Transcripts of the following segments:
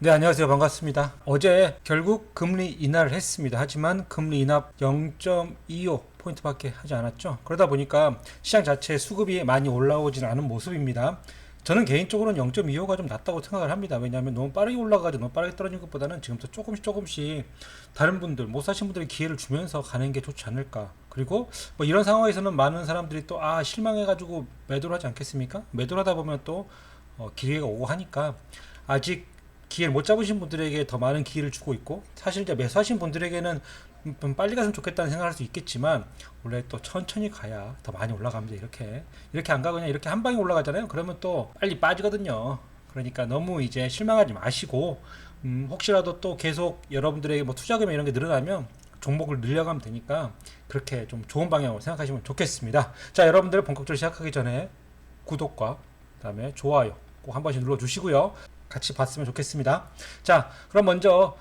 네, 안녕하세요. 반갑습니다. 어제 결국 금리 인하를 했습니다. 하지만 금리 인하 0.25포인트밖에 하지 않았죠. 그러다 보니까 시장 자체 수급이 많이 올라오진 않은 모습입니다. 저는 개인적으로는 0.25가 좀 낮다고 생각을 합니다. 왜냐하면 너무 빠르게 올라가지고 너무 빠르게 떨어진 것보다는 지금부터 조금씩 다른 분들, 못 사신 분들이 기회를 주면서 가는 게 좋지 않을까. 그리고 뭐 이런 상황에서는 많은 사람들이 또 실망해가지고 매도를 하지 않겠습니까? 매도를 하다 보면 또 기회가 오고 하니까 아직 기회를 못 잡으신 분들에게 더 많은 기회를 주고 있고, 사실 이제 매수하신 분들에게는 좀 빨리 갔으면 좋겠다는 생각을 할 수 있겠지만, 원래 또 천천히 가야 더 많이 올라갑니다. 이렇게 안 가고 그냥 이렇게 한 방에 올라가잖아요. 그러면 또 빨리 빠지거든요. 그러니까 너무 이제 실망하지 마시고, 혹시라도 또 계속 여러분들에게 뭐 투자금이 이런 게 늘어나면 종목을 늘려가면 되니까 그렇게 좀 좋은 방향으로 생각하시면 좋겠습니다. 자, 여러분들 본격적으로 시작하기 전에 구독과 그다음에 좋아요 꼭 한 번씩 눌러주시고요. 같이 봤으면 좋겠습니다. 자, 그럼 먼저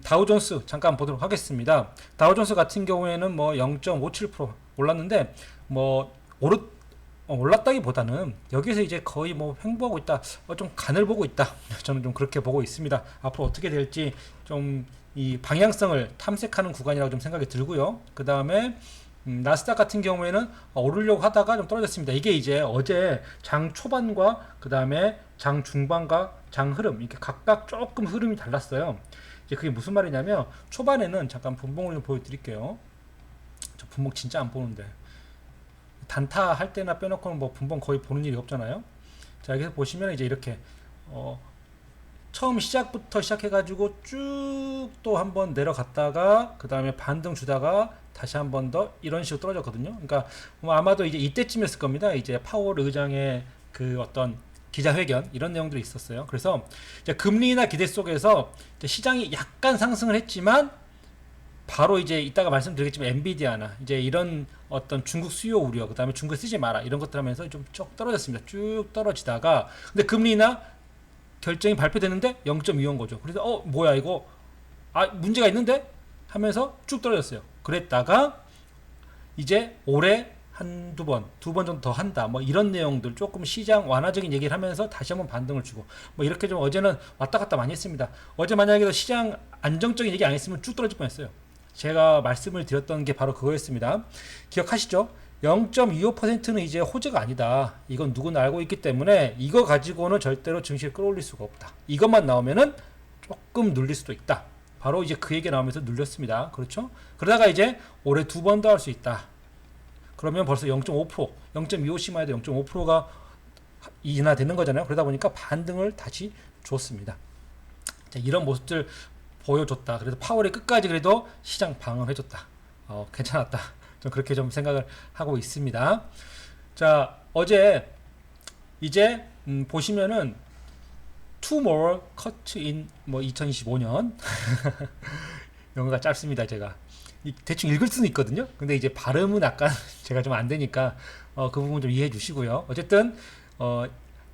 다우존스 잠깐 보도록 하겠습니다. 다우존스 같은 경우에는 뭐 0.57% 올랐는데 뭐 올랐다기보다는 여기서 이제 거의 뭐 횡보하고 있다, 좀 간을 보고 있다. 저는 좀 그렇게 보고 있습니다. 앞으로 어떻게 될지 좀 이 방향성을 탐색하는 구간이라고 좀 생각이 들고요. 그 다음에 나스닥 같은 경우에는 오르려고 하다가 좀 떨어졌습니다. 이게 이제 어제 장 초반과 그 다음에 장 중반과 장 흐름, 이렇게 각각 조금 흐름이 달랐어요. 이제 그게 무슨 말이냐면, 초반에는 잠깐 분봉을 좀 보여드릴게요. 저 분봉 진짜 안 보는데, 단타 할 때나 빼놓고는 뭐 분봉 거의 보는 일이 없잖아요. 자, 여기서 보시면 이제 이렇게 처음 시작부터 시작해가지고 쭉 또 한번 내려갔다가 그 다음에 반등 주다가 다시 한 번 더 이런 식으로 떨어졌거든요. 그러니까 뭐 아마도 이제 이때쯤이었을 겁니다. 이제 파월 의장의 그 어떤 기자회견 이런 내용들이 있었어요. 그래서 이제 금리 인하 기대 속에서 이제 시장이 약간 상승을 했지만, 바로 이제 이따가 말씀드리겠지만 엔비디아나 이제 이런 어떤 중국 수요 우려, 그 다음에 중국에 쓰지 마라 이런 것들 하면서 좀 쭉 떨어졌습니다. 쭉 떨어지다가 근데 금리 인하 결정이 발표되는데 0.25인 거죠. 그래서 뭐야 이거, 문제가 있는데 하면서 쭉 떨어졌어요. 그랬다가 이제 올해 두 번 정도 더 한다, 뭐 이런 내용들, 조금 시장 완화적인 얘기를 하면서 다시 한번 반등을 주고, 뭐 이렇게 좀 어제는 왔다 갔다 많이 했습니다. 어제 만약에 시장 안정적인 얘기 안 했으면 쭉 떨어질 뻔했어요. 제가 말씀을 드렸던 게 바로 그거였습니다. 기억하시죠? 0.25%는 이제 호재가 아니다. 이건 누구나 알고 있기 때문에 이거 가지고는 절대로 증시를 끌어올릴 수가 없다. 이것만 나오면은 조금 눌릴 수도 있다. 바로 이제 그 얘기 나오면서 눌렸습니다. 그렇죠? 그러다가 이제 올해 두 번 더 할 수 있다. 그러면 벌써 0.5%, 0.25씩만 해도 0.5%가 인하되는 거잖아요. 그러다 보니까 반등을 다시 줬습니다. 자, 이런 모습들 보여줬다. 그래서 파월이 끝까지 그래도 시장 방어해줬다. 괜찮았다. 좀 그렇게 좀 생각을 하고 있습니다. 자, 어제 이제 보시면은 two more cut in 뭐 2025년 영어가 짧습니다. 제가 대충 읽을 수는 있거든요. 근데 이제 발음은 약간 제가 좀 안 되니까 그 부분 좀 이해해 주시고요. 어쨌든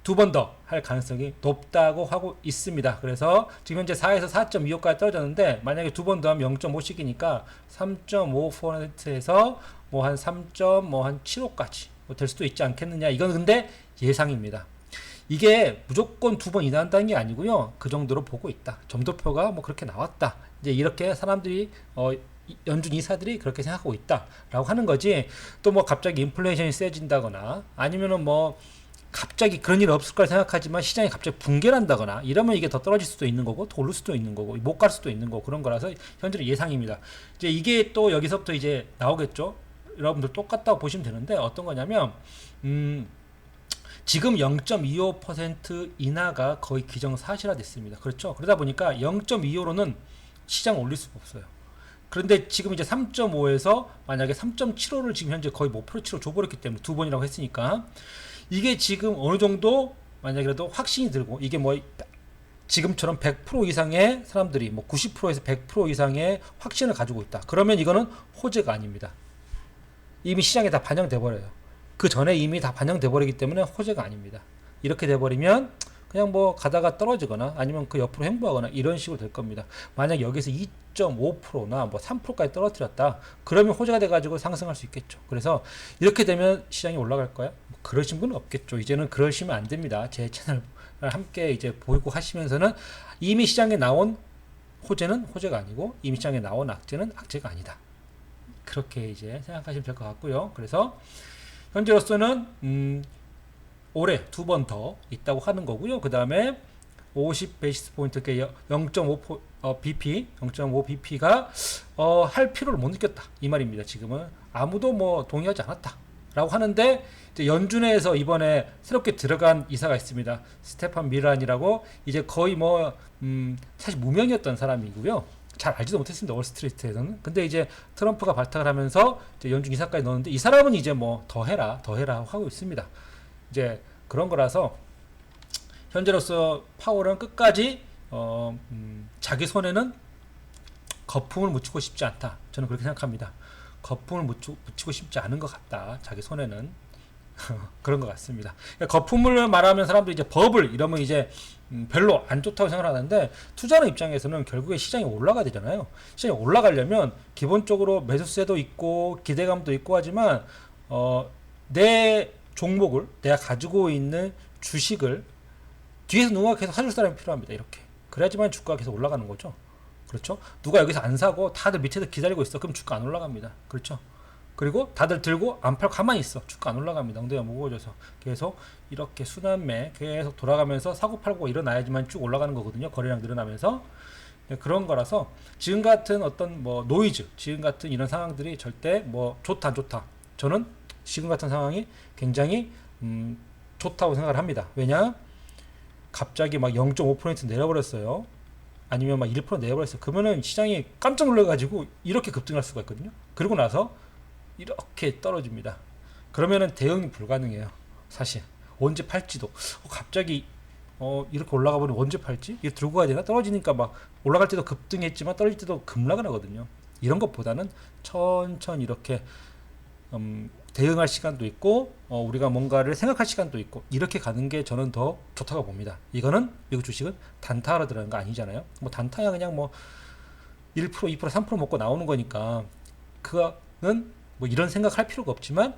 두 번 더 할 가능성이 높다고 하고 있습니다. 그래서 지금 현재 4에서 4.25까지 떨어졌는데, 만약에 두 번 더 하면 0.5씩이니까 3.5%에서 뭐 한 3.75까지 될 수도 있지 않겠느냐. 이건 근데 예상입니다. 이게 무조건 두 번 인하한다는 게 아니고요. 그 정도로 보고 있다. 점도표가 뭐 그렇게 나왔다. 이제 이렇게 사람들이 연준 이사들이 그렇게 생각하고 있다라고 하는 거지. 또 뭐 갑자기 인플레이션이 세진다거나 아니면은 뭐 갑자기 그런 일 없을 거라 생각하지만 시장이 갑자기 붕괴를 한다거나 이러면 이게 더 떨어질 수도 있는 거고, 더 오를 수도 있는 거고, 못 갈 수도 있는 거고, 그런 거라서 현재는 예상입니다. 이제 이게 또 여기서부터 이제 나오겠죠. 여러분들 똑같다고 보시면 되는데, 어떤 거냐면 지금 0.25% 인하가 거의 기정사실화됐습니다. 그렇죠? 그러다 보니까 0.25로는 시장 올릴 수가 없어요. 그런데 지금 이제 3.5에서 만약에 3.75를 지금 현재 거의 목표치로 줘버렸기 때문에, 두 번이라고 했으니까 이게 지금 어느 정도 만약에라도 확신이 들고, 이게 뭐 지금처럼 100% 이상의 사람들이 뭐 90%에서 100% 이상의 확신을 가지고 있다. 그러면 이거는 호재가 아닙니다. 이미 시장에 다 반영돼 버려요. 그 전에 이미 다 반영돼 버리기 때문에 호재가 아닙니다. 이렇게 돼 버리면 그냥 뭐 가다가 떨어지거나 아니면 그 옆으로 횡보하거나 이런 식으로 될 겁니다. 만약 여기서 2.5%나 뭐 3%까지 떨어뜨렸다, 그러면 호재가 돼가지고 상승할 수 있겠죠. 그래서 이렇게 되면 시장이 올라갈 거야? 뭐 그러신 분은 없겠죠. 이제는 그러시면 안 됩니다. 제 채널 함께 이제 보고 하시면서는 이미 시장에 나온 호재는 호재가 아니고 이미 시장에 나온 악재는 악재가 아니다. 그렇게 이제 생각하시면 될 것 같고요. 그래서 현재로서는 올해 2번 더 있다고 하는 거고요. 그 다음에 50 베이시스 포인트 0.5 BP, 0.5 BP가 할 필요를 못 느꼈다 이 말입니다. 지금은 아무도 뭐 동의하지 않았다라고 하는데 이제 연준에서 이번에 새롭게 들어간 이사가 있습니다. 스테판 밀란이라고 이제 거의 뭐 사실 무명이었던 사람이고요. 잘 알지도 못했습니다. 월스트리트에서는. 근데 이제 트럼프가 발탁을 하면서 이제 연준 이사까지 넣었는데 이 사람은 이제 뭐 더 해라 하고 있습니다. 이제 그런 거라서 현재로서 파월은 끝까지 자기 손에는 거품을 묻히고 싶지 않다. 저는 그렇게 생각합니다. 거품을 묻히고 싶지 않은 것 같다. 자기 손에는 그런 것 같습니다. 거품을 말하면 사람들이 이제 버블 이러면 이제 별로 안 좋다고 생각하는데 투자하는 입장에서는 결국에 시장이 올라가야 되잖아요. 시장이 올라가려면 기본적으로 매수세도 있고 기대감도 있고 하지만 내 종목을 내가 가지고 있는 주식을 뒤에서 누가 계속 사줄 사람이 필요합니다. 이렇게 그래야지만 주가가 계속 올라가는 거죠. 그렇죠? 누가 여기서 안 사고 다들 밑에서 기다리고 있어. 그럼 주가 안 올라갑니다. 그렇죠? 그리고 다들 들고 안 팔고 가만히 있어. 주가 안 올라갑니다. 엉덩이가 무거워져서 계속 이렇게 순환매 계속 돌아가면서 사고 팔고 일어나야지만 쭉 올라가는 거거든요. 거래량 늘어나면서 그런 거라서 지금 같은 어떤 뭐 노이즈, 지금 같은 이런 상황들이 절대 뭐 좋다 안 좋다. 저는 지금 같은 상황이 굉장히 좋다고 생각을 합니다. 왜냐? 갑자기 막 0.5% 내려버렸어요. 아니면 막 1% 내려버렸어요. 그러면은 시장이 깜짝 놀라가지고 이렇게 급등할 수가 있거든요. 그리고 나서 이렇게 떨어집니다. 그러면은 대응이 불가능해요. 사실 언제 팔지도 갑자기 이렇게 올라가 버리면 언제 팔지? 이거 들고 가야 되나? 떨어지니까 막 올라갈 때도 급등했지만 떨어질 때도 급락을 하거든요. 이런 것보다는 천천히 이렇게 대응할 시간도 있고 우리가 뭔가를 생각할 시간도 있고 이렇게 가는 게 저는 더 좋다고 봅니다. 이거는 미국 주식은 단타하러 들어가는 거 아니잖아요. 뭐 단타야 그냥 뭐 1%, 2%, 3% 먹고 나오는 거니까 그거는 뭐 이런 생각할 필요가 없지만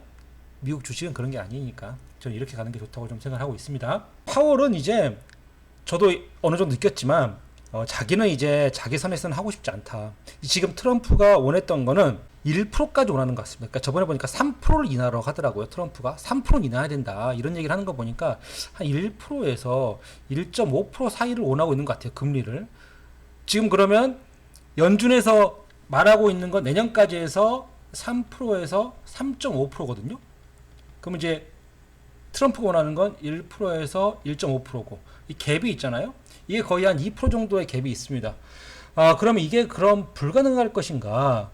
미국 주식은 그런 게 아니니까 저는 이렇게 가는 게 좋다고 좀 생각하고 있습니다. 파월은 이제 저도 어느 정도 느꼈지만 자기는 이제 자기 선에서는 하고 싶지 않다. 지금 트럼프가 원했던 거는 1%까지 원하는 것 같습니다. 그러니까 저번에 보니까 3%를 인하라고 하더라고요. 트럼프가 3%는 인하해야 된다 이런 얘기를 하는 거 보니까 한 1%에서 1.5% 사이를 원하고 있는 것 같아요. 금리를. 지금 그러면 연준에서 말하고 있는 건 내년까지 해서 3%에서 3.5%거든요. 그럼 이제 트럼프가 원하는 건 1%에서 1.5%고 이 갭이 있잖아요. 이게 거의 한 2% 정도의 갭이 있습니다. 그러면 이게 그럼 불가능할 것인가?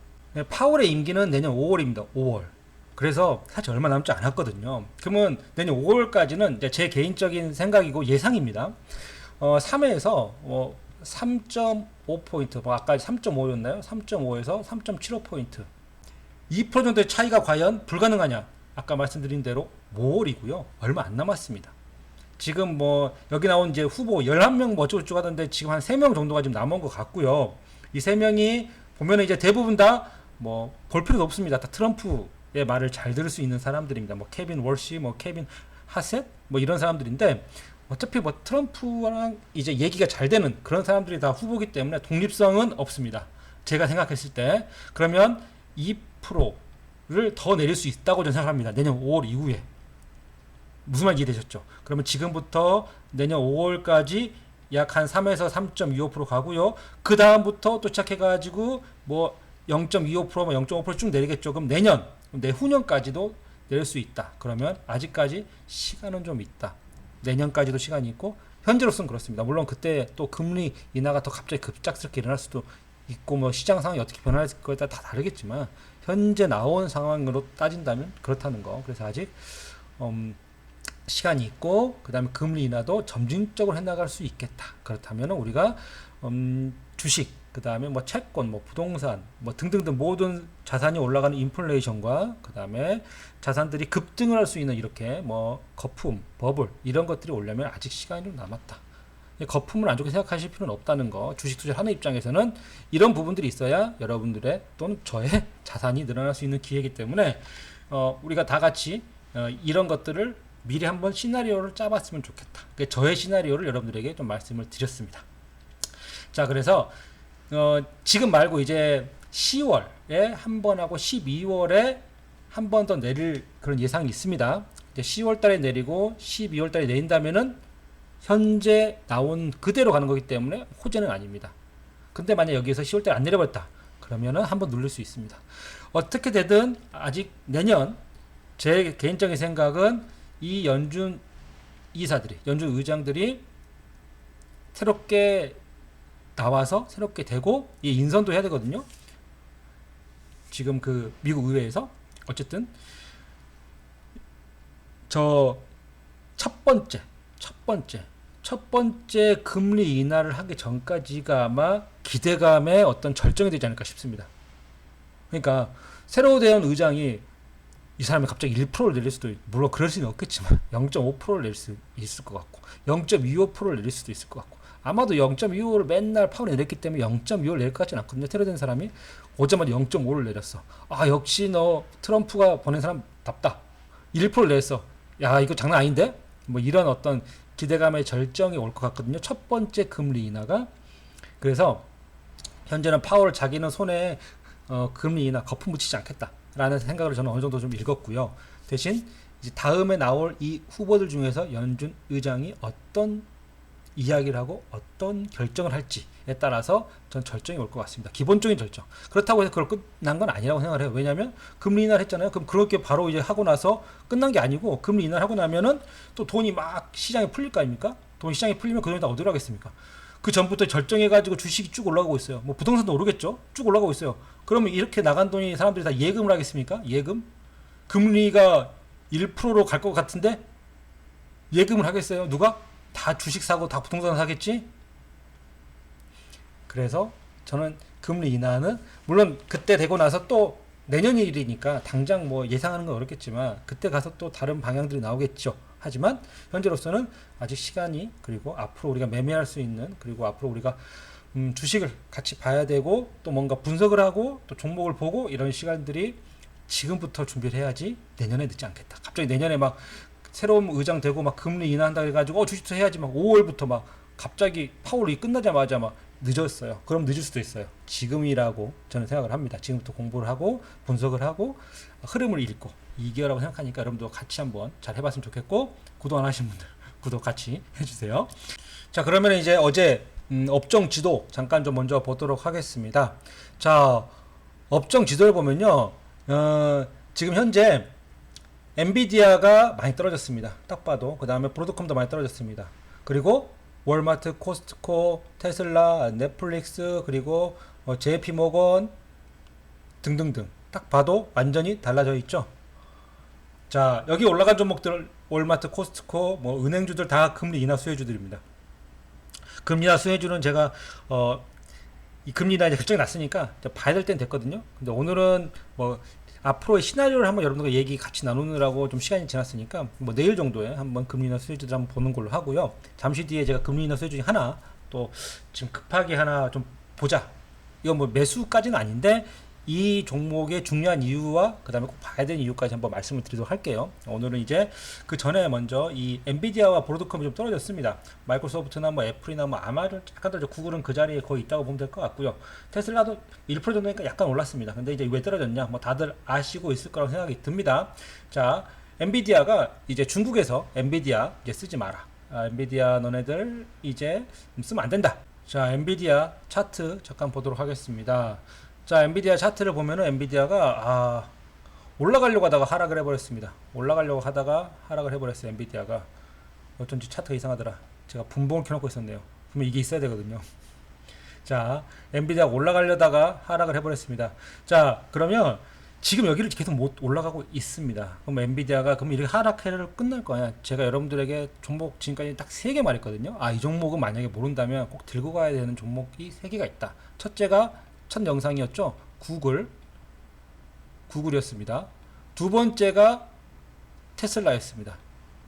파월의 임기는 내년 5월입니다. 5월. 그래서 사실 얼마 남지 않았거든요. 그러면 내년 5월까지는 이제 제 개인적인 생각이고 예상입니다. 3회에서 3.5포인트, 아까 3.5였나요? 3.5에서 3.75포인트. 2% 정도의 차이가 과연 불가능하냐? 아까 말씀드린 대로 5월이고요. 얼마 안 남았습니다. 지금 뭐 여기 나온 이제 후보 11명 뭐 어쩌고저쩌고 하던데 지금 한 3명 정도가 지금 남은 것 같고요. 이 3명이 보면은 이제 대부분 다 뭐 볼 필요도 없습니다. 다 트럼프의 말을 잘 들을 수 있는 사람들입니다. 뭐 케빈 월시, 뭐 케빈 하셋 뭐 이런 사람들인데 어차피 뭐 트럼프랑 이제 얘기가 잘 되는 그런 사람들이 다 후보기 때문에 독립성은 없습니다. 제가 생각했을 때 그러면 2%를 더 내릴 수 있다고 저는 생각합니다. 내년 5월 이후에. 무슨 말인지 이해되셨죠? 그러면 지금부터 내년 5월까지 약 한 3에서 3.25% 가고요. 그 다음부터 또 시작해가지고 뭐 0.25%, 뭐 0.5% 쭉 내리겠죠. 그럼 내년, 내후년까지도 내릴 수 있다. 그러면 아직까지 시간은 좀 있다. 내년까지도 시간이 있고 현재로서는 그렇습니다. 물론 그때 또 금리 인하가 더 갑자기 급작스럽게 일어날 수도 있고 뭐 시장 상황이 어떻게 변할 거에 따라 다 다르겠지만 현재 나온 상황으로 따진다면 그렇다는 거. 그래서 아직 시간이 있고 그 다음에 금리 인하도 점진적으로 해나갈 수 있겠다. 그렇다면 우리가 주식 그 다음에 뭐 채권, 뭐 부동산, 뭐 등등등 모든 자산이 올라가는 인플레이션과 그 다음에 자산들이 급등을 할 수 있는 이렇게 뭐 거품, 버블 이런 것들이 오려면 아직 시간이 좀 남았다. 거품을 안 좋게 생각하실 필요는 없다는 거. 주식 투자를 하는 입장에서는 이런 부분들이 있어야 여러분들의 또는 저의 자산이 늘어날 수 있는 기회이기 때문에 우리가 다 같이 이런 것들을 미리 한번 시나리오를 짜봤으면 좋겠다. 저의 시나리오를 여러분들에게 좀 말씀을 드렸습니다. 자, 그래서 지금 말고 이제 10월에 한 번 하고 12월에 한 번 더 내릴 그런 예상이 있습니다. 이제 10월 달에 내리고 12월 달에 내린다면은 현재 나온 그대로 가는 거기 때문에 호재는 아닙니다. 근데 만약 여기에서 10월 달에 안 내려버렸다. 그러면은 한번 누를 수 있습니다. 어떻게 되든 아직 내년 제 개인적인 생각은 이 연준 이사들이, 연준 의장들이 새롭게 나와서 새롭게 되고 이 인선도 해야 되거든요. 지금 그 미국 의회에서 어쨌든 저 첫 번째 금리 인하를 하기 전까지가 아마 기대감의 어떤 절정이 되지 않을까 싶습니다. 그러니까 새로 된 의장이 이 사람이 갑자기 1%를 내릴 수도 물론 그럴 수는 없겠지만 0.5%를 내릴 수 있을 것 같고 0.25%를 내릴 수도 있을 것 같고 아마도 0.25를 맨날 파울이 내렸기 때문에 0.25를 내릴 것 같지는 않거든요. 테러 된 사람이 오자마자 0.5를 내렸어. 아, 역시 너 트럼프가 보낸 사람답다. 1%를 냈어. 야, 이거 장난 아닌데? 뭐 이런 어떤 기대감의 절정이 올 것 같거든요. 첫 번째 금리 인하가. 그래서 현재는 파월 자기는 손에 금리 인하 거품 묻히지 않겠다라는 생각을 저는 어느 정도 좀 읽었고요. 대신 이제 다음에 나올 이 후보들 중에서 연준 의장이 어떤 이야기를 하고 어떤 결정을 할지에 따라서 전 절정이 올 것 같습니다. 기본적인 절정. 그렇다고 해서 그걸 끝난 건 아니라고 생각을 해요. 왜냐하면 금리 인하를 했잖아요. 그럼 그렇게 바로 이제 하고 나서 끝난 게 아니고 금리 인하를 하고 나면은 또 돈이 막 시장에 풀릴 거 아닙니까? 돈 시장에 풀리면 그 돈이 다 어디로 가겠습니까? 그 전부터 절정해가지고 주식이 쭉 올라가고 있어요. 뭐 부동산도 오르겠죠? 쭉 올라가고 있어요. 그러면 이렇게 나간 돈이 사람들이 다 예금을 하겠습니까? 예금? 금리가 1%로 갈 것 같은데 예금을 하겠어요? 누가? 다 주식 사고 다 부동산 사겠지? 그래서 저는 금리 인하는 물론 그때 되고 나서 또 내년 일이니까 당장 뭐 예상하는 건 어렵겠지만 그때 가서 또 다른 방향들이 나오겠죠. 하지만 현재로서는 아직 시간이 그리고 앞으로 우리가 매매할 수 있는 그리고 앞으로 우리가 주식을 같이 봐야 되고 또 뭔가 분석을 하고 또 종목을 보고 이런 시간들이 지금부터 준비를 해야지 내년에 늦지 않겠다. 갑자기 내년에 막 새로운 의장 되고 막 금리 인하한다 해가지고 주식도 해야지 막 5월부터 막 갑자기 파월이 끝나자마자 막 늦었어요. 그럼 늦을 수도 있어요. 지금이라고 저는 생각을 합니다. 지금부터 공부를 하고 분석을 하고 흐름을 읽고 2개월이라고 생각하니까 여러분도 같이 한번 잘 해봤으면 좋겠고 구독 안 하신 분들 구독 같이 해주세요. 자, 그러면 이제 어제 업종 지도 잠깐 좀 먼저 보도록 하겠습니다. 자, 업종 지도를 보면요. 지금 현재 엔비디아가 많이 떨어졌습니다. 딱 봐도. 그 다음에 브로드컴도 많이 떨어졌습니다. 그리고 월마트, 코스트코, 테슬라, 넷플릭스, 그리고 JP모건 등등등. 딱 봐도 완전히 달라져 있죠. 자, 여기 올라간 종목들 월마트, 코스트코, 뭐 은행주들 다 금리 인하 수혜주들입니다. 금리 인하 수혜주는 제가 이 금리 인하 이제 결정이 났으니까 이제 봐야 될 땐 됐거든요. 근데 오늘은 뭐 앞으로의 시나리오를 한번 여러분들과 얘기 같이 나누느라고 좀 시간이 지났으니까 뭐 내일 정도에 한번 금리 인하 수혜주들 한번 보는 걸로 하고요. 잠시 뒤에 제가 금리 인하 수혜주 중에 하나 또 지금 급하게 하나 좀 보자. 이건 뭐 매수까지는 아닌데 이 종목의 중요한 이유와 그 다음에 꼭 봐야 되는 이유까지 한번 말씀을 드리도록 할게요. 오늘은 이제 그 전에 먼저 이 엔비디아와 브로드컴이 좀 떨어졌습니다. 마이크로소프트나 뭐 애플이나 뭐 아마존 약간 떨어져. 구글은 그 자리에 거의 있다고 보면 될 것 같고요. 테슬라도 1% 정도니까 약간 올랐습니다. 근데 이제 왜 떨어졌냐? 뭐 다들 아시고 있을 거라고 생각이 듭니다. 자, 엔비디아가 이제 중국에서 엔비디아 이제 쓰지 마라. 엔비디아 너네들 이제 쓰면 안 된다. 자, 엔비디아 차트 잠깐 보도록 하겠습니다. 자, 엔비디아 차트를 보면은 엔비디아가 올라가려고 하다가 하락을 해버렸습니다. 올라가려고 하다가 하락을 해버렸어요. 엔비디아가 어쩐지 차트가 이상하더라. 제가 분봉을 켜놓고 있었네요. 분명 이게 있어야 되거든요. 자, 엔비디아가 올라가려다가 하락을 해버렸습니다. 자, 그러면 지금 여기를 계속 못 올라가고 있습니다. 그럼 엔비디아가 그럼 이렇게 하락해를 끝날 거야. 제가 여러분들에게 종목 지금까지 딱 3개 말했거든요. 이 종목은 만약에 모른다면 꼭 들고 가야 되는 종목이 3개가 있다. 첫째가 첫 영상이었죠. 구글이었습니다. 두 번째가 테슬라였습니다.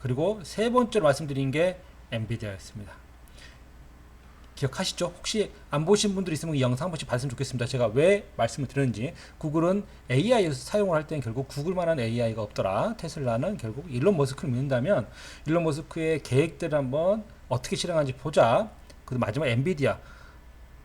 그리고 세 번째로 말씀드린 게 엔비디아였습니다. 기억하시죠? 혹시 안 보신 분들 있으면 이 영상 한 번씩 봤으면 좋겠습니다. 제가 왜 말씀을 드렸는지. 구글은 AI 사용을 할 때는 결국 구글만한 AI가 없더라. 테슬라는 결국 일론 머스크를 믿는다면 일론 머스크의 계획들을 한번 어떻게 실행하는지 보자. 그리고 마지막 엔비디아.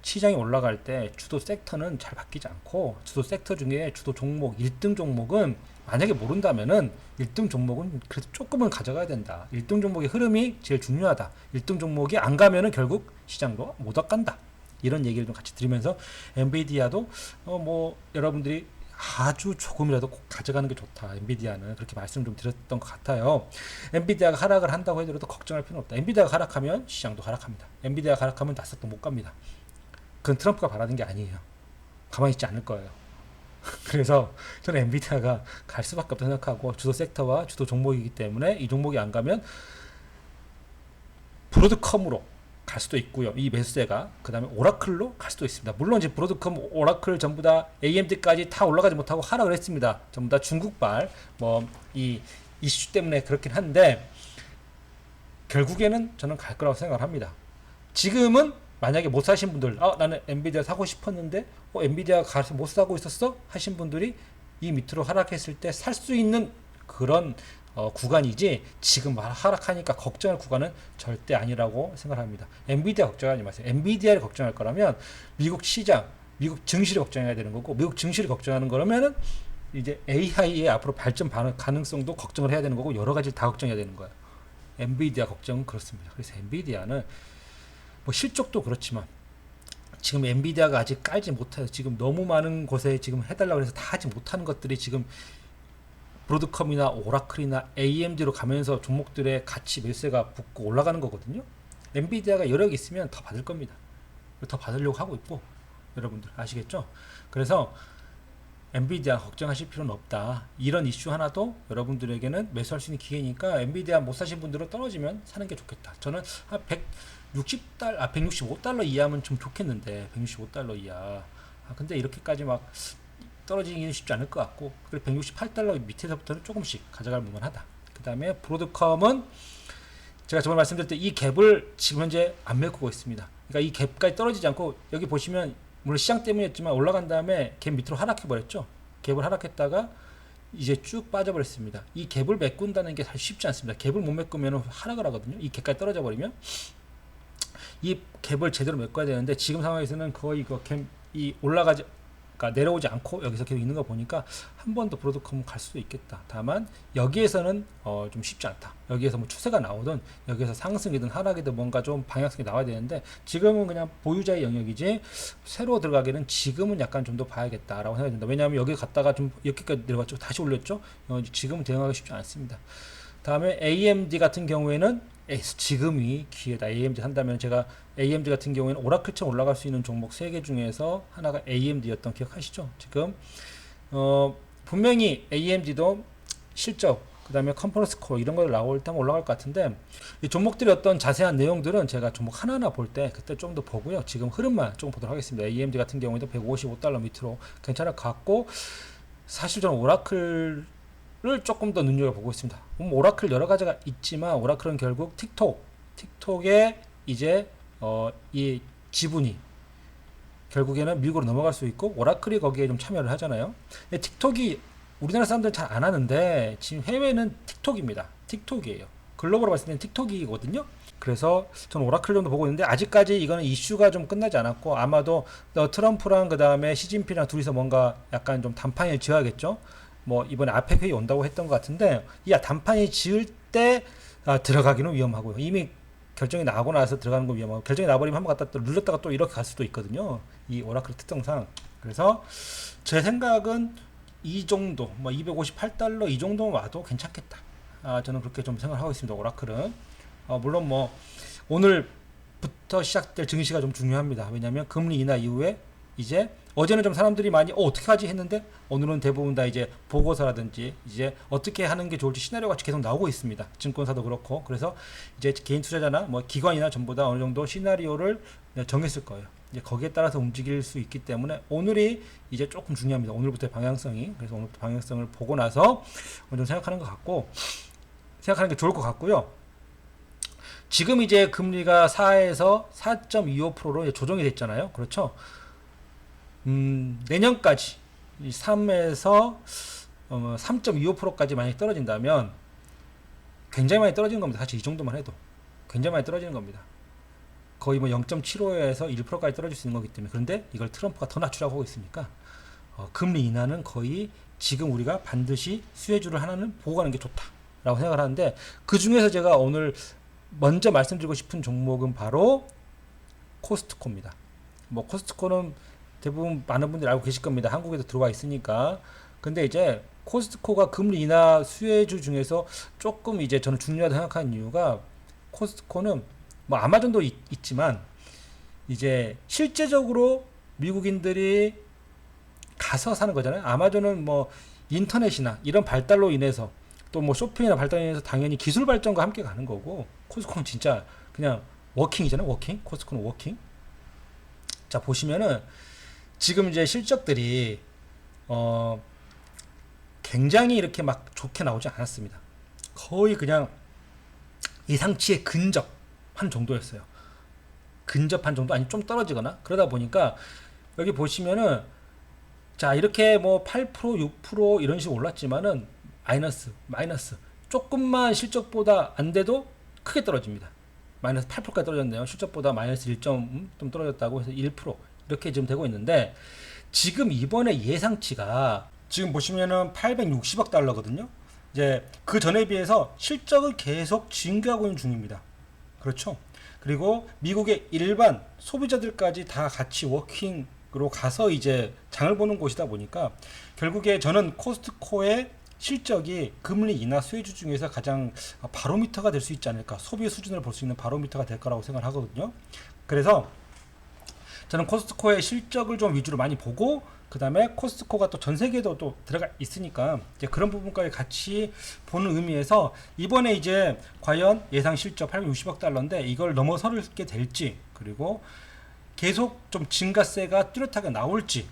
시장이 올라갈 때 주도 섹터는 잘 바뀌지 않고 주도 섹터 중에 주도 종목 1등 종목은 만약에 모른다면은 1등 종목은 그래도 조금은 가져가야 된다. 1등 종목의 흐름이 제일 중요하다. 1등 종목이 안 가면은 결국 시장도 못 간다. 이런 얘기를 좀 같이 드리면서 엔비디아도 뭐 여러분들이 아주 조금이라도 꼭 가져가는 게 좋다. 엔비디아는 그렇게 말씀 좀 드렸던 것 같아요. 엔비디아가 하락을 한다고 해도 걱정할 필요는 없다. 엔비디아가 하락하면 시장도 하락합니다. 엔비디아가 하락하면 나스닥도 못 갑니다. 그건 트럼프가 바라는 게 아니에요. 가만히 있지 않을 거예요. 그래서 저는 엔비디아가 갈 수밖에 없다고 생각하고 주도 섹터와 주도 종목이기 때문에 이 종목이 안 가면 브로드컴으로 갈 수도 있고요. 이 매수세가 그 다음에 오라클로 갈 수도 있습니다. 물론 이제 브로드컴, 오라클 전부 다 AMD까지 다 올라가지 못하고 하락을 했습니다. 전부 다 중국발 뭐 이 이슈 때문에 그렇긴 한데 결국에는 저는 갈 거라고 생각을 합니다. 지금은 만약에 못 사신 분들, 나는 엔비디아 사고 싶었는데, 엔비디아 가서 못 사고 있었어? 하신 분들이 이 밑으로 하락했을 때 살 수 있는 그런 구간이지, 지금 하락하니까 걱정할 구간은 절대 아니라고 생각합니다. 엔비디아 걱정하지 마세요. 엔비디아를 걱정할 거라면 미국 시장, 미국 증시를 걱정해야 되는 거고, 미국 증시를 걱정하는 거라면은 이제 AI의 앞으로 발전 가능성도 걱정을 해야 되는 거고, 여러 가지 다 걱정해야 되는 거예요. 엔비디아 걱정은 그렇습니다. 그래서 엔비디아는 뭐 실적도 그렇지만 지금 엔비디아가 아직 깔지 못해요. 지금 너무 많은 곳에 지금 해달라고 해서 다 하지 못하는 것들이 지금 브로드컴이나 오라클이나 AMD로 가면서 종목들의 가치 매수세가 붙고 올라가는 거거든요. 엔비디아가 여력이 있으면 더 받을 겁니다. 더 받으려고 하고 있고, 여러분들 아시겠죠? 그래서 엔비디아 걱정하실 필요는 없다. 이런 이슈 하나도 여러분들에게는 매수할 수 있는 기회니까 엔비디아 못 사신 분들은 떨어지면 사는 게 좋겠다. 저는 한 165달러 이하면 좀 좋겠는데 165달러 이하. 근데 이렇게까지 막 떨어지기는 쉽지 않을 것 같고, 그리고 168달러 밑에서부터는 조금씩 가져갈 만하다. 그 다음에 브로드컴은 제가 저번에 말씀드릴 때 이 갭을 지금 현재 안 메꾸고 있습니다. 그러니까 이 갭까지 떨어지지 않고, 여기 보시면 물론 시장 때문이었지만 올라간 다음에 갭 밑으로 하락해 버렸죠. 갭을 하락했다가 이제 쭉 빠져버렸습니다. 이 갭을 메꾼다는 게 사실 쉽지 않습니다. 갭을 못 메꾸면 하락을 하거든요. 이 갭까지 떨어져 버리면 이 갭을 제대로 메꿔야 되는데, 지금 상황에서는 거의 이 올라가지, 그러니까 내려오지 않고 여기서 계속 있는 거 보니까 한 번 더 브로드컴 갈 수도 있겠다. 다만 여기에서는 좀 쉽지 않다. 여기에서 뭐 추세가 나오든 여기에서 상승이든 하락이든 뭔가 좀 방향성이 나와야 되는데, 지금은 그냥 보유자의 영역이지 새로 들어가기는 지금은 약간 좀 더 봐야겠다라고 생각이 듭니다. 왜냐하면 여기 갔다가 좀 여기까지 내려갔죠. 다시 올렸죠. 지금은 대응하기 쉽지 않습니다. 다음에 AMD 같은 경우에는 지금이 기회다. AMD 산다면, 제가 AMD 같은 경우에는 오라클처럼 올라갈 수 있는 종목 3개 중에서 하나가 AMD였던 기억하시죠? 지금 분명히 AMD도 실적, 그 다음에 컨퍼런스 콜 이런 걸 나올 때 올라갈 것 같은데, 이 종목들의 어떤 자세한 내용들은 제가 종목 하나하나 볼 때 그때 좀 더 보고요. 지금 흐름만 조금 보도록 하겠습니다. AMD 같은 경우에도 155달러 밑으로 괜찮을 것 같고, 사실 저는 오라클 를 조금 더 눈여겨보고 있습니다. 오라클 여러 가지가 있지만, 오라클은 결국 틱톡에 이제 이 지분이 결국에는 미국으로 넘어갈 수 있고, 오라클이 거기에 좀 참여를 하잖아요. 근데 틱톡이 우리나라 사람들은 잘 안 하는데 지금 해외는 틱톡입니다. 틱톡이에요. 글로벌로 봤을 때는 틱톡이거든요. 그래서 저는 오라클 정도 보고 있는데, 아직까지 이거는 이슈가 좀 끝나지 않았고, 아마도 트럼프랑 그 다음에 시진핑이랑 둘이서 뭔가 약간 좀 단판을 지어야겠죠. 뭐 이번에 아펙 회의 온다고 했던 것 같은데, 이 단판이 지을 때 들어가기는 위험하고요. 이미 결정이 나고 나서 들어가는 건 위험하고, 결정이 나버리면 한번 갖다 또 눌렀다가 또 이렇게 갈 수도 있거든요. 이 오라클 특성상. 그래서 제 생각은 이 정도, 뭐 258달러 이 정도만 와도 괜찮겠다. 저는 그렇게 좀 생각하고 있습니다. 오라클은 물론 뭐 오늘부터 시작될 증시가 좀 중요합니다. 왜냐하면 금리 인하 이후에 이제 어제는 좀 사람들이 많이 어떻게 하지 했는데, 오늘은 대부분 다 이제 보고서라든지 이제 어떻게 하는 게 좋을지 시나리오가 계속 나오고 있습니다. 증권사도 그렇고. 그래서 이제 개인 투자자나 뭐 기관이나 전부 다 어느 정도 시나리오를 정했을 거예요. 이제 거기에 따라서 움직일 수 있기 때문에 오늘이 이제 조금 중요합니다. 오늘부터의 방향성이. 그래서 오늘부터 방향성을 보고 나서 좀 생각하는 것 같고, 생각하는 게 좋을 것 같고요. 지금 이제 금리가 4에서 4.25%로 조정이 됐잖아요. 그렇죠? 내년까지 3에서 3.25%까지 만약 떨어진다면 굉장히 많이 떨어지는 겁니다. 사실 이 정도만 해도 굉장히 많이 떨어지는 겁니다. 거의 뭐 0.75에서 1%까지 떨어질 수 있는 거기 때문에. 그런데 이걸 트럼프가 더 낮추라고 하고 있으니까 금리 인하는 거의 지금 우리가 반드시 수혜주를 하나는 보고 가는 게 좋다라고 생각을 하는데, 그 중에서 제가 오늘 먼저 말씀드리고 싶은 종목은 바로 코스트코입니다. 뭐 코스트코는 대부분 많은 분들이 알고 계실 겁니다. 한국에도 들어와 있으니까. 근데 이제 코스트코가 금리 인하 수혜주 중에서 조금 이제 저는 중요하다고 생각하는 이유가, 코스트코는 뭐 아마존도 있지만 이제 실제적으로 미국인들이 가서 사는 거잖아요. 아마존은 뭐 인터넷이나 이런 발달로 인해서, 또 뭐 쇼핑이나 발달로 인해서 당연히 기술 발전과 함께 가는 거고, 코스트코는 진짜 그냥 워킹이잖아요. 워킹. 코스트코는 워킹. 자, 보시면은 지금 이제 실적들이 굉장히 이렇게 막 좋게 나오지 않았습니다. 거의 그냥 예상치에 근접한 정도였어요. 근접한 정도, 아니 좀 떨어지거나. 그러다 보니까 여기 보시면은, 자, 이렇게 뭐 8%, 6% 이런 식으로 올랐지만은 마이너스 조금만 실적보다 안 돼도 크게 떨어집니다. 마이너스 8%까지 떨어졌네요. 실적보다 마이너스 1좀 떨어졌다고 해서 1% 이렇게 지금 되고 있는데, 지금 이번에 예상치가 지금 보시면은 860억 달러거든요. 이제 그 전에 비해서 실적을 계속 증가하고 있는 중입니다. 그렇죠? 그리고 미국의 일반 소비자들까지 다 같이 워킹으로 가서 이제 장을 보는 곳이다 보니까, 결국에 저는 코스트코의 실적이 금리 인하 수혜주 중에서 가장 바로미터가 될 수 있지 않을까, 소비 수준을 볼 수 있는 바로미터가 될 거라고 생각을 하거든요. 그래서 저는 코스트코의 실적을 좀 위주로 많이 보고, 그 다음에 코스트코가 또 전 세계에도 또 들어가 있으니까 이제 그런 부분까지 같이 보는 의미에서, 이번에 이제 과연 예상 실적 860억 달러인데 이걸 넘어서게 될지, 그리고 계속 좀 증가세가 뚜렷하게 나올지,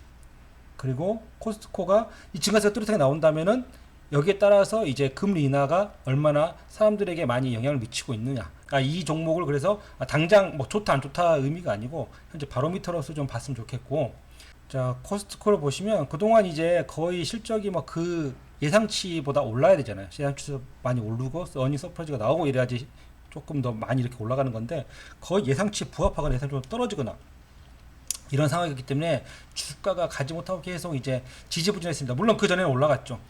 그리고 코스트코가 이 증가세가 뚜렷하게 나온다면은 여기에 따라서 이제 금리 인하가 얼마나 사람들에게 많이 영향을 미치고 있느냐. 이 종목을 그래서 당장 뭐 좋다 안 좋다 의미가 아니고 현재 바로미터로서 좀 봤으면 좋겠고, 자, 코스트코를 보시면 그동안 이제 거의 실적이 뭐 그 예상치보다 올라야 되잖아요. 예상치도 많이 오르고 어닝 서프라이즈가 나오고 이래야지 조금 더 많이 이렇게 올라가는 건데, 거의 예상치 부합하거나 예상치보다 떨어지거나 이런 상황이기 때문에 주가가 가지 못하고 계속 이제 지지부진했습니다. 물론 그 전에는 올라갔죠.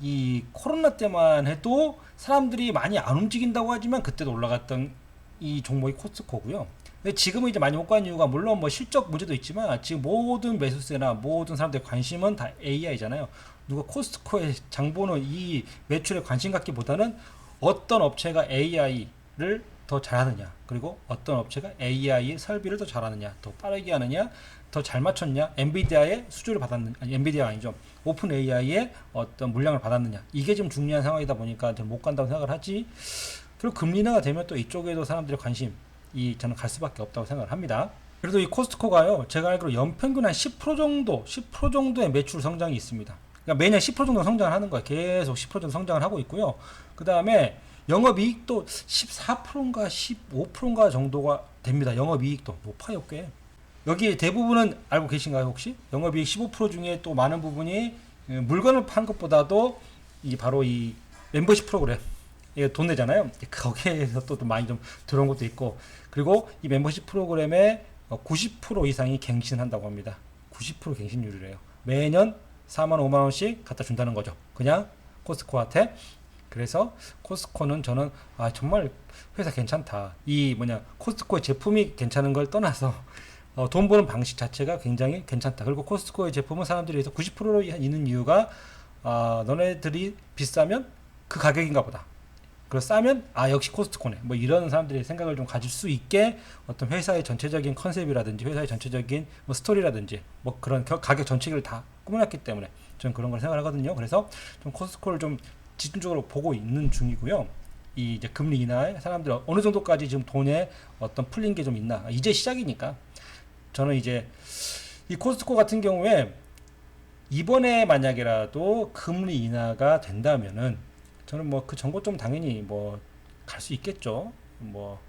이 코로나 때만 해도 사람들이 많이 안 움직인다고 하지만 그때도 올라갔던 이 종목이 코스트코고요. 근데 지금은 이제 많이 못 가는 이유가, 물론 뭐 실적 문제도 있지만 지금 모든 매수세나 모든 사람들의 관심은 다 AI잖아요. 누가 코스트코에 장보는 이 매출에 관심 갖기보다는 어떤 업체가 AI를 더 잘하느냐, 그리고 어떤 업체가 AI 설비를 더 잘하느냐, 더 빠르게 하느냐, 더 잘 맞췄냐, 엔비디아의 수주를 받았느냐, 아니 엔비디아 아니죠, 오픈 AI의 어떤 물량을 받았느냐, 이게 좀 중요한 상황이다 보니까 못 간다고 생각을 하지. 그리고 금리 인하가 되면 또 이쪽에도 사람들의 관심이 저는 갈 수밖에 없다고 생각을 합니다. 그래도 이 코스트코가요, 제가 알기로 연평균 한 10% 정도의 매출 성장이 있습니다. 그러니까 매년 10% 정도 성장을 하는 거예요. 계속 10% 정도 성장을 하고 있고요. 그 다음에 영업이익도 14%인가 15%인가 정도가 됩니다. 영업이익도 높아요, 꽤. 여기 대부분은 알고 계신가요, 혹시? 영업이익 15% 중에 또 많은 부분이 물건을 판 것보다도 바로 이 멤버십 프로그램, 돈 내잖아요. 거기에서 또 많이 좀 들어온 것도 있고, 그리고 이 멤버십 프로그램의 90% 이상이 갱신한다고 합니다. 90% 갱신률이래요. 매년 4만 5만 원씩 갖다 준다는 거죠. 그냥 코스트코한테. 그래서 코스트코는 저는 정말 회사 괜찮다. 코스트코의 제품이 괜찮은 걸 떠나서 돈 버는 방식 자체가 굉장히 괜찮다. 그리고 코스트코의 제품은 사람들이 90% 있는 이유가, 너네들이 비싸면 그 가격인가 보다. 그리고 싸면 역시 코스트코네. 뭐 이런 사람들이 생각을 좀 가질 수 있게 어떤 회사의 전체적인 컨셉이라든지 회사의 전체적인 뭐 스토리라든지 뭐 그런 가격 전체를 다 꾸며놨기 때문에 저는 그런 걸 생각하거든요. 그래서 좀 코스트코를 좀 집중적으로 보고 있는 중이고요. 이제 금리 인하에 사람들 어느 정도까지 지금 돈에 어떤 풀린 게 좀 있나, 이제 시작이니까. 저는 이제 이 코스트코 같은 경우에 이번에 만약에라도 금리 인하가 된다면은 저는 뭐 그 정고점 당연히 뭐 갈 수 있겠죠. 뭐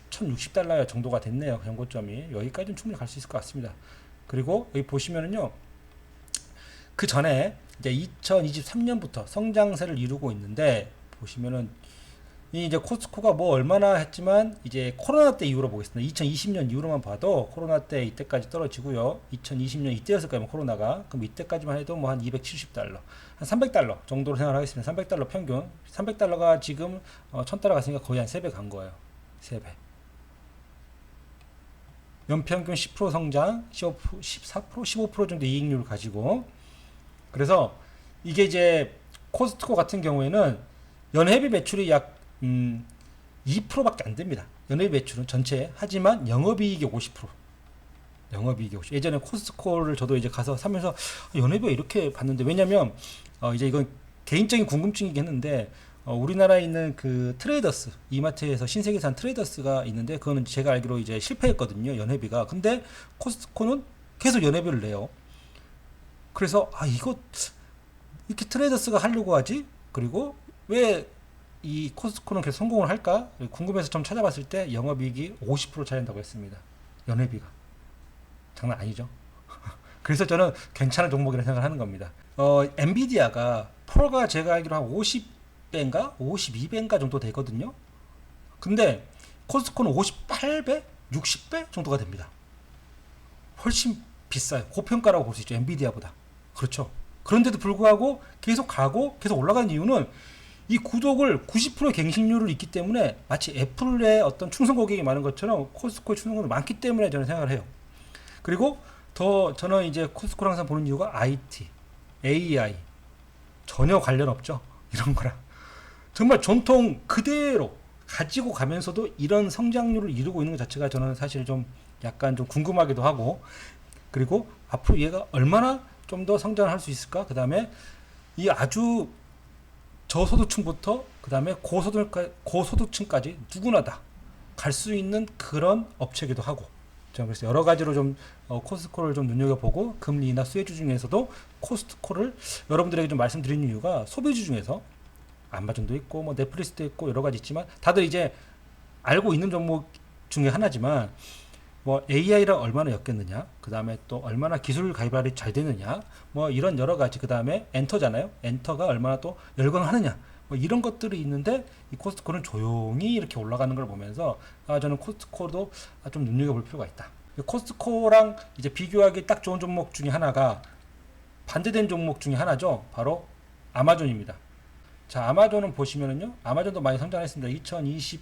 1060달러 정도가 됐네요. 연고점이 여기까지는 충분히 갈 수 있을 것 같습니다. 그리고 여기 보시면은요, 그 전에 이제 2023년부터 성장세를 이루고 있는데, 보시면은 이 이제 코스트코가 뭐 얼마나 했지만 이제 코로나 때 이후로 보겠습니다. 2020년 이후로만 봐도 코로나 때 이때까지 떨어지고요. 2020년 이때였을 거예요, 코로나가. 그럼 이때까지만 해도 뭐 한 270달러, 한 300달러 정도로 생각하겠습니다. 300달러 평균. 300달러가 지금 1000달러 갔으니까 거의 한 3배 간 거예요. 3배. 연평균 10% 성장, 14%, 15% 정도 이익률을 가지고. 그래서 이게 이제 코스트코 같은 경우에는 연회비 매출이 약 2%밖에 안 됩니다. 연회비 매출은 전체. 하지만 영업이익이 50%. 영업이익이 50%. 예전에 코스트코를 저도 이제 가서 사면서 연회비가 이렇게 봤는데, 왜냐면 이제 이건 개인적인 궁금증이긴 했는데, 우리나라에 있는 그 트레이더스, 이마트에서 신세계산 트레이더스가 있는데, 그거는 제가 알기로 이제 실패했거든요, 연회비가. 근데 코스트코는 계속 연회비를 내요. 그래서 이거 이렇게 트레이더스가 하려고 하지? 그리고 왜 이 코스트코는 계속 성공을 할까? 궁금해서 좀 찾아봤을 때 영업이익이 50% 차이한다고 했습니다. 연회비가. 장난 아니죠? 그래서 저는 괜찮은 종목이라고 생각을 하는 겁니다. 엔비디아가 프로가 제가 알기로 한 50배인가? 52배인가 정도 되거든요. 근데 코스트코는 58배? 60배 정도가 됩니다. 훨씬 비싸요. 고평가라고 볼 수 있죠. 엔비디아보다. 그렇죠. 그런데도 불구하고 계속 가고 계속 올라가는 이유는 이 구독을 90%의 갱신률을 있기 때문에, 마치 애플의 어떤 충성 고객이 많은 것처럼 코스트코의 충성 고객이 많기 때문에 저는 생각을 해요. 그리고 더 저는 이제 코스트코를 항상 보는 이유가 IT, AI 전혀 관련 없죠. 이런 거랑 정말 전통 그대로 가지고 가면서도 이런 성장률을 이루고 있는 것 자체가 저는 사실 좀 약간 좀 궁금하기도 하고, 그리고 앞으로 얘가 얼마나 좀 더 성장을 할 수 있을까? 그 다음에 이 아주 저소득층부터 그 다음에 고소득층까지 누구나 다 갈 수 있는 그런 업체이기도 하고, 저는 그래서 여러 가지로 좀 코스트코를 좀 눈여겨보고, 금리나 수혜주 중에서도 코스트코를 여러분들에게 좀 말씀드리는 이유가, 소비주 중에서 아마존도 있고 뭐 넷플릭스도 있고 여러 가지 있지만 다들 이제 알고 있는 종목 중에 하나지만, 뭐 AI를 얼마나 엮겠느냐, 그 다음에 또 얼마나 기술 개발이 잘 되느냐, 뭐 이런 여러 가지, 그 다음에 엔터잖아요. 엔터가 얼마나 또 열광하느냐, 뭐 이런 것들이 있는데, 이 코스트코는 조용히 이렇게 올라가는 걸 보면서 저는 코스트코도 좀 눈여겨볼 필요가 있다. 코스트코랑 이제 비교하기 딱 좋은 종목 중에 하나가, 반대된 종목 중에 하나죠. 바로 아마존입니다. 자, 아마존은 보시면은요, 아마존도 많이 성장했습니다. 2020년,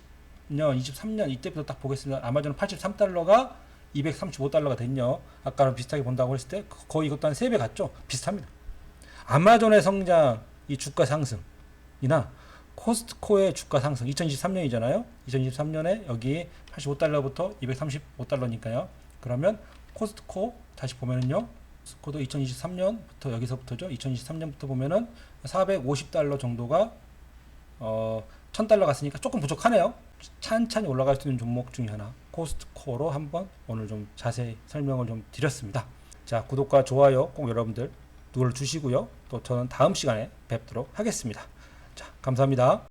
23년 이때부터 딱 보겠습니다. 아마존은 83달러가 235달러가 됐네요. 아까랑 비슷하게 본다고 했을 때 거의 이것도 한 3배 같죠? 비슷합니다. 아마존의 성장, 이 주가 상승이나 코스트코의 주가 상승, 2023년이잖아요. 2023년에 여기 85달러부터 235달러니까요. 그러면 코스트코 다시 보면은요, 코스트코도 2023년부터 여기서부터죠. 2023년부터 보면은 450달러 정도가 1000달러 갔으니까 조금 부족하네요. 찬찬히 올라갈 수 있는 종목 중에 하나, 코스트코로 한번 오늘 좀 자세히 설명을 좀 드렸습니다. 자, 구독과 좋아요 꼭 여러분들 눌러주시고요. 또 저는 다음 시간에 뵙도록 하겠습니다. 자, 감사합니다.